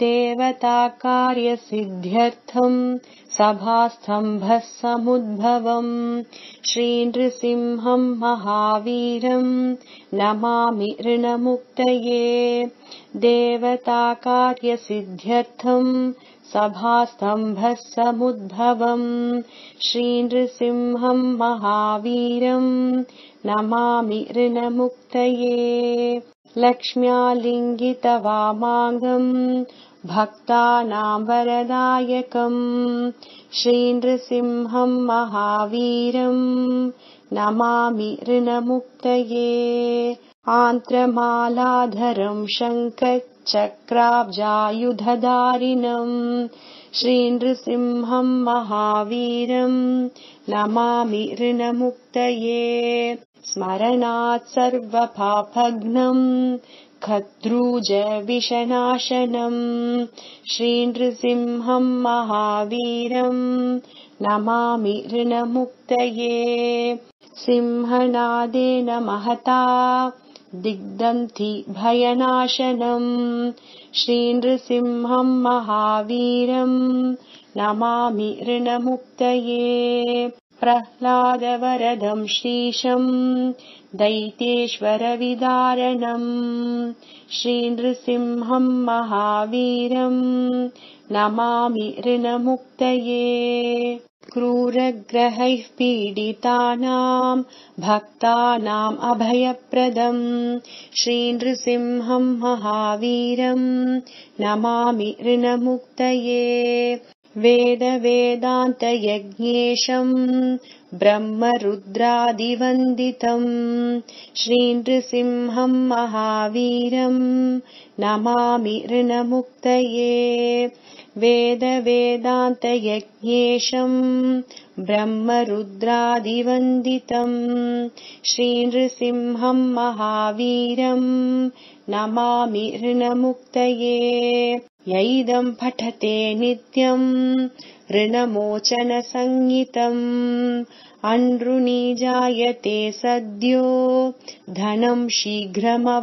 देवताकार्यसिद्ध्यर्थं सभास्तम्भः समुद्भवम् श्रीनृसिंहं महावीरं नमामि ऋणमुक्तये देवताकार्यसिद्ध्यर्थं सभास्तम्भः समुद्भवम् श्रीनृसिंहं महावीरं नमामि ऋणमुक्तये लक्ष्म्यालिङ्गितवामाङ्गं भक्तानां वरदायकं श्रीनृसिंहं महावीरं नमामि ऋणमुक्तये आन्त्रमालाधरं शङ्खचक्राब्जायुधधारिणं श्रीनृसिंहं महावीरं नमामि ऋणमुक्तये स्मरणात् सर्वपापघ्नं खद्रूजविषनाशनं श्रीनृसिंहं महावीरं नमामि ऋणमुक्तये सिंहनादेन महता दिग्दन्ति भयनाशनं श्रीनृसिंहं महावीरं नमामि ऋणमुक्तये प्रह्लादवरदं श्रीशं दैत्येश्वरविदारणं श्रीनृसिंहं महावीरं नमामि ऋणमुक्तये क्रूरग्रहैः पीडितानां भक्तानाम् अभयप्रदं श्रीनृसिंहं महावीरं नमामि ऋणमुक्तये वेदवेदान्तयज्ञेशं ब्रह्मरुद्रादिवन्दितं श्रीनृसिंहं महावीरं नमामि ऋणमुक्तये वेदवेदान्तयज्ञेशं ब्रह्मरुद्रादिवन्दितं श्रीनृसिंहं महावीरं नमामि ऋणमुक्तये यैदं पठते नित्यं ऋणमोचनसंहितम् अनृणी जायते सद्यो धनं शीघ्रमवाप्नुयात्।